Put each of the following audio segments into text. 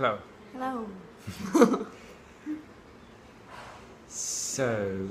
Hello. Hello. So,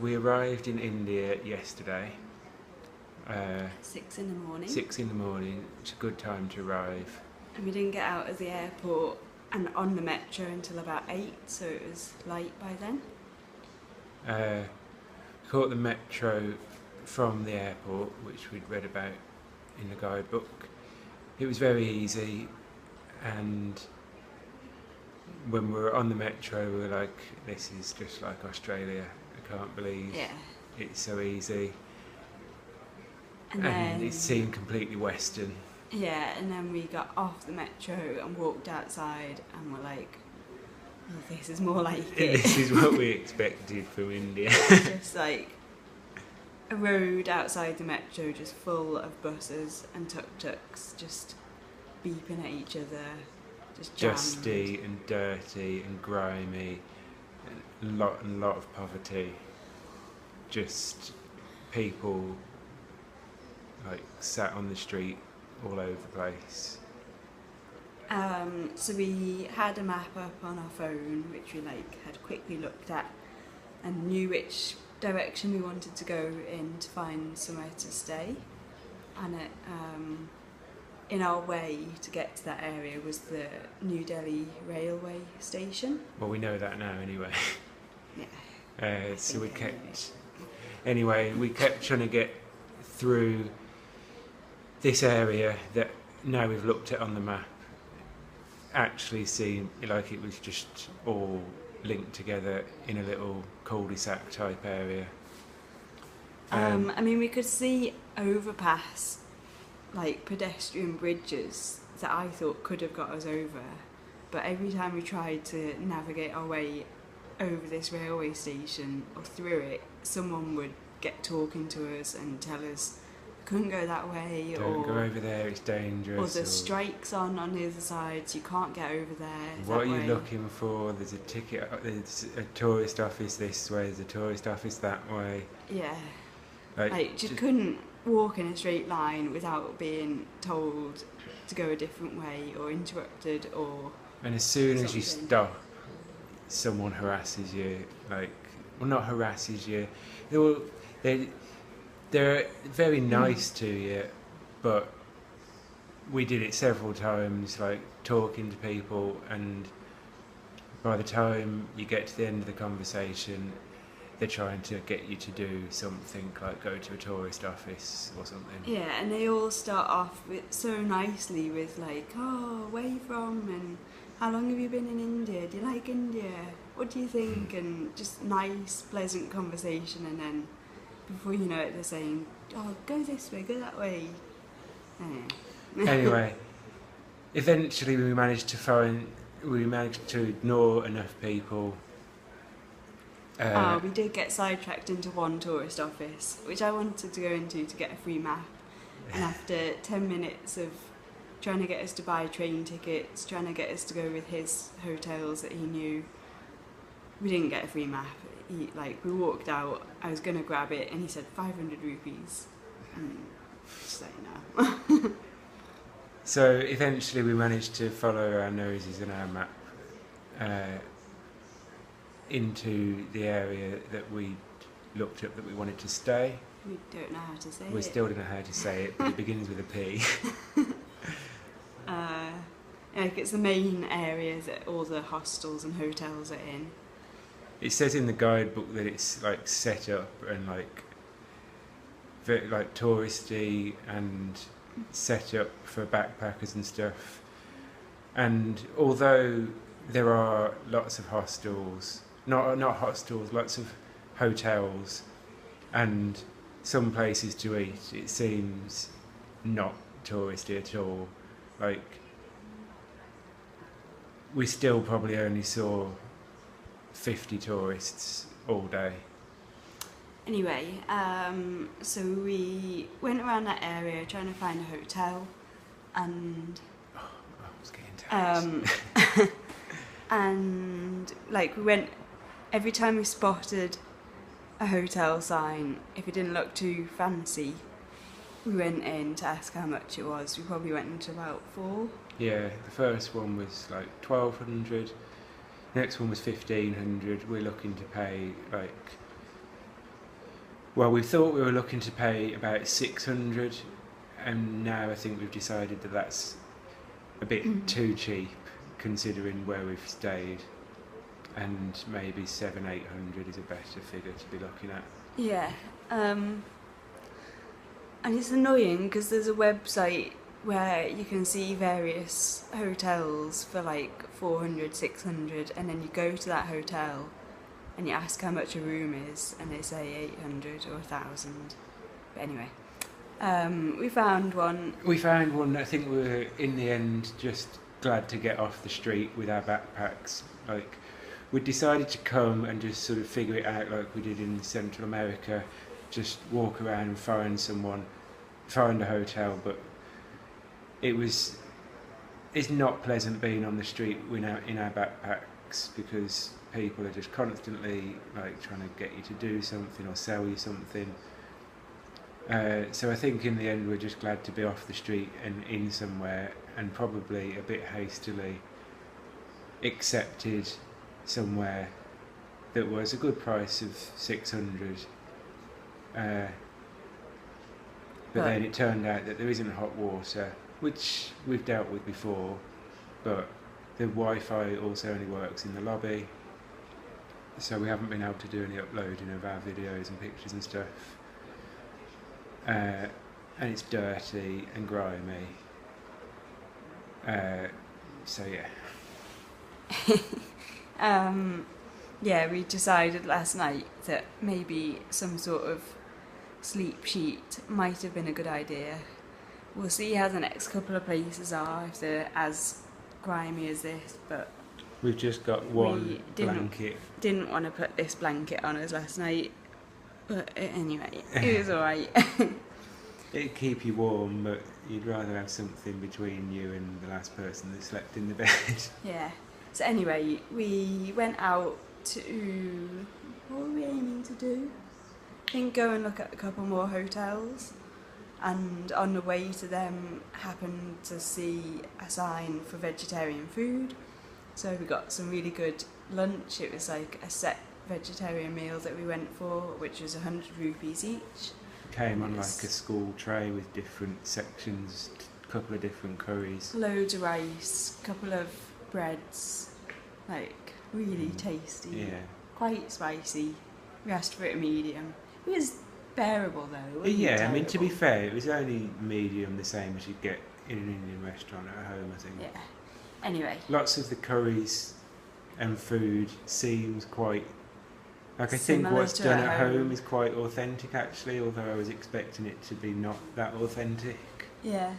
we arrived in India yesterday. 6 in the morning. 6 in the morning. It's a good time to arrive. And we didn't get out of the airport and on the metro until about 8, so it was light by then. Caught the metro from the airport, which we'd read about in the guidebook. It was very easy, and when we were on the metro we were like, this is just like Australia. I can't believe it's so easy. And it seemed completely Western. Yeah, and then we got off the metro and walked outside and we're like, oh, this is more like it. This is what we expected from India. Just like a road outside the metro just full of buses and tuk-tuks just beeping at each other, just jammed. Dusty and dirty and grimy, and a lot of poverty. Just people like sat on the street all over the place. So we had a map up on our phone, which we had quickly looked at and knew which direction we wanted to go in to find somewhere to stay. And in our way to get to that area was the New Delhi railway station. Well, we know that now anyway. Yeah. So we kept trying to get through this area that now we've looked at on the map actually seemed like it was just all linked together in a little cul-de-sac type area. I mean, we could see overpass, like pedestrian bridges that I thought could have got us over, but every time we tried to navigate our way over this railway station or through it, someone would get talking to us and tell us couldn't go that way, Don't go over there, it's dangerous. Or the strike's on the other side, so you can't get over there. What are you looking for? There's a ticket, there's a tourist office this way, there's a tourist office that way. Yeah. Like you couldn't walk in a straight line without being told to go a different way or interrupted or... And as soon as you stop, someone harasses you, not harasses you, they're very nice to you, but we did it several times, talking to people, and by the time you get to the end of the conversation, they're trying to get you to do something like go to a tourist office or something. Yeah, and they all start off so nicely with oh, where are you from, and how long have you been in India, do you like India, what do you think, and just nice, pleasant conversation, and then before you know it, they're saying, oh, go this way, go that way. Anyway, eventually we managed to ignore enough people. We did get sidetracked into one tourist office, which I wanted to go into to get a free map. And after 10 minutes of trying to get us to buy train tickets, trying to get us to go with his hotels that he knew, we didn't get a free map. We walked out, I was going to grab it, and he said 500 rupees. And just no. So eventually we managed to follow our noses and our map into the area that we looked up that we wanted to stay. We don't know how to say it. We still don't know how to say it, but it begins with a P. It's the main areas that all the hostels and hotels are in. It says in the guidebook that it's set up and very touristy and set up for backpackers and stuff. And although there are lots of hostels, not hostels, lots of hotels and some places to eat, it seems not touristy at all. We still probably only saw 50 tourists all day. Anyway, so we went around that area trying to find a hotel, and I was getting tired. and we went every time we spotted a hotel sign. If it didn't look too fancy, we went in to ask how much it was. We probably went into about 4. Yeah, the first one was like 1,200. Next one was 1,500. We're looking to pay like. Well, we thought we were looking to pay about 600, and now I think we've decided that that's a bit too cheap, considering where we've stayed, and maybe 700-800 is a better figure to be looking at. Yeah, and it's annoying because there's a website where you can see various hotels for like 400, 600, and then you go to that hotel and you ask how much a room is, and they say 800 or 1,000. But anyway, we found one. We found one. I think we were in the end just glad to get off the street with our backpacks. Like, we decided to come and just sort of figure it out like we did in Central America, just walk around and find a hotel, but it's not pleasant being on the street in our backpacks, because people are just constantly like trying to get you to do something or sell you something. So I think in the end we're just glad to be off the street and in somewhere, and probably a bit hastily accepted somewhere that was a good price of 600. But then it turned out that there isn't hot water, which we've dealt with before, but the Wi-Fi also only works in the lobby, so we haven't been able to do any uploading of our videos and pictures and stuff. And it's dirty and grimy. So yeah. Yeah, we decided last night that maybe some sort of sleep sheet might have been a good idea. We'll see how the next couple of places are, if they're as grimy as this, but we've just got one blanket. Didn't want to put this blanket on us last night, but anyway, it was alright. It'd keep you warm, but you'd rather have something between you and the last person that slept in the bed. Yeah. So anyway, we went out to... What were we aiming to do? I think go and look at a couple more hotels. And on the way to them, happened to see a sign for vegetarian food. So we got some really good lunch. It was like a set vegetarian meal that we went for, which was 100 rupees each. Came on like a school tray with different sections, a couple of different curries. Loads of rice, couple of breads, like really tasty. Yeah. Quite spicy. We asked for it medium. It was bearable though. It wasn't Yeah, terrible. I mean, to be fair, it was only medium, the same as you'd get in an Indian restaurant at home, I think. Yeah. Anyway. Lots of the curries and food seems quite... Like, I think Similar what's to done at at home. home is quite authentic, actually, although I was expecting it to be not that authentic. Yeah.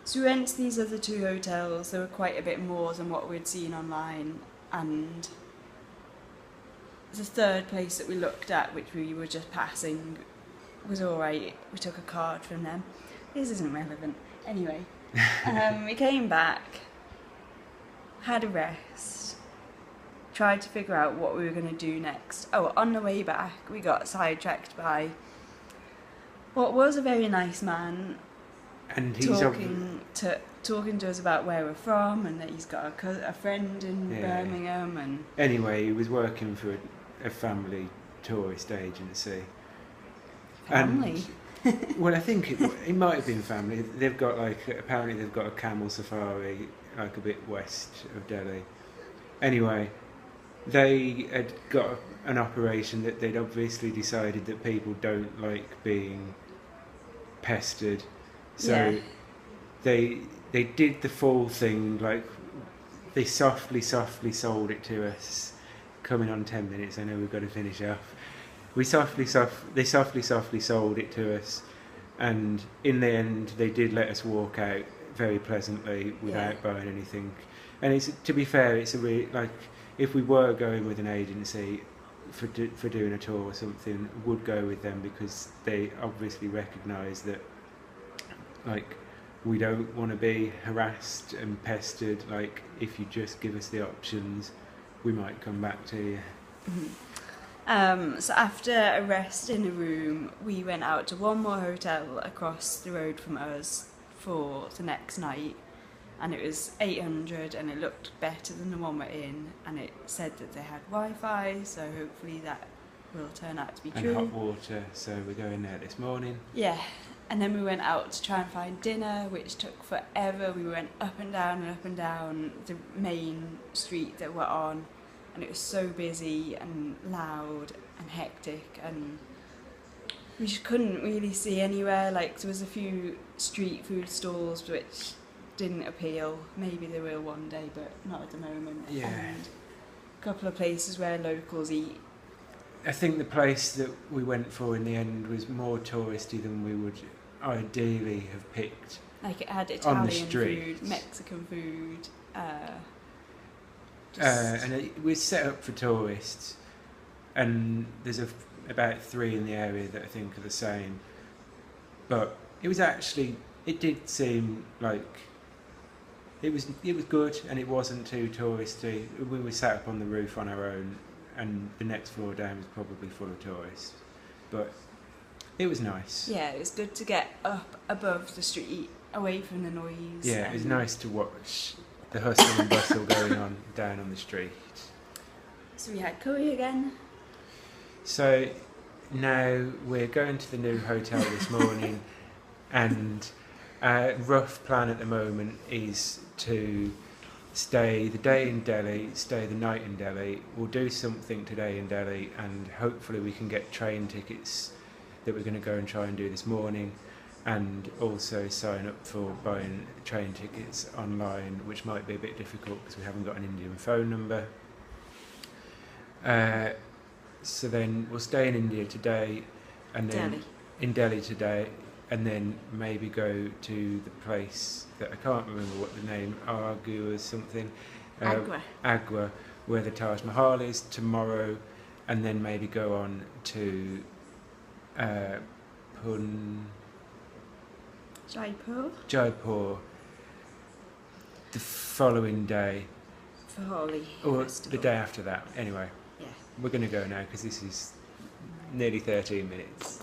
So we went to these other two hotels. They were quite a bit more than what we'd seen online, and the third place that we looked at, which we were just passing, was alright. We took a card from them. This isn't relevant. Anyway, we came back, had a rest, tried to figure out what we were going to do next. Oh, on the way back, we got sidetracked by what was a very nice man And he's talking to us about where we're from, and that he's got a friend in Birmingham. And Anyway, he was working for a family tourist agency. family. Well, I think it might have been family. They've got apparently they've got a camel safari like a bit west of Delhi. Anyway, they had got an operation that they'd obviously decided that people don't like being pestered, so they did the full thing. Like, they softly sold it to us. Coming on 10 minutes, I know we've got to finish off. They softly sold it to us, and in the end they did let us walk out very pleasantly without buying anything. And it's, to be fair, it's a really, like, if we were going with an agency for doing a tour or something, would go with them, because they obviously recognise that, like, we don't want to be harassed and pestered. Like, if you just give us the options, we might come back to you. Mm-hmm. So after a rest in a room, we went out to one more hotel across the road from us for the next night, and it was 800 and it looked better than the one we're in, and it said that they had Wi-Fi, so hopefully that will turn out to be And true. hot water, so we're going there this morning. Yeah, and then we went out to try and find dinner, which took forever. We went up and down the main street that we're on, and it was so busy and loud and hectic, and we just couldn't really see anywhere. Like, there was a few street food stalls which didn't appeal. Maybe they will one day, but not at the moment. Yeah. And a couple of places where locals eat. I think the place that we went for in the end was more touristy than we would ideally have picked. Like, it had On the Italian street. food, Mexican food. We're set up for tourists, and there's about 3 in the area that I think are the same. But it did seem like it was good, and it wasn't too touristy. We were sat up on the roof on our own, and the next floor down was probably full of tourists, but it was nice. Yeah, it was good to get up above the street, away from the noise. Yeah, it was nice to watch the hustle and bustle going on down on the street. So we had curry again. So now we're going to the new hotel this morning, and our rough plan at the moment is to stay the day in Delhi, stay the night in Delhi. We'll do something today in Delhi, and hopefully we can get train tickets that we're going to go and try and do this morning, and also sign up for buying train tickets online, which might be a bit difficult because we haven't got an Indian phone number. So then we'll stay in India today, and then Delhi. in Delhi today, and then maybe go to the place that I can't remember what the name, Agra or something. Agra. Agra, where the Taj Mahal is tomorrow, and then maybe go on to Jaipur the following day, For Holi or festival. the day after that. Anyway, Yeah. we're going to go now because this is nearly 13 minutes.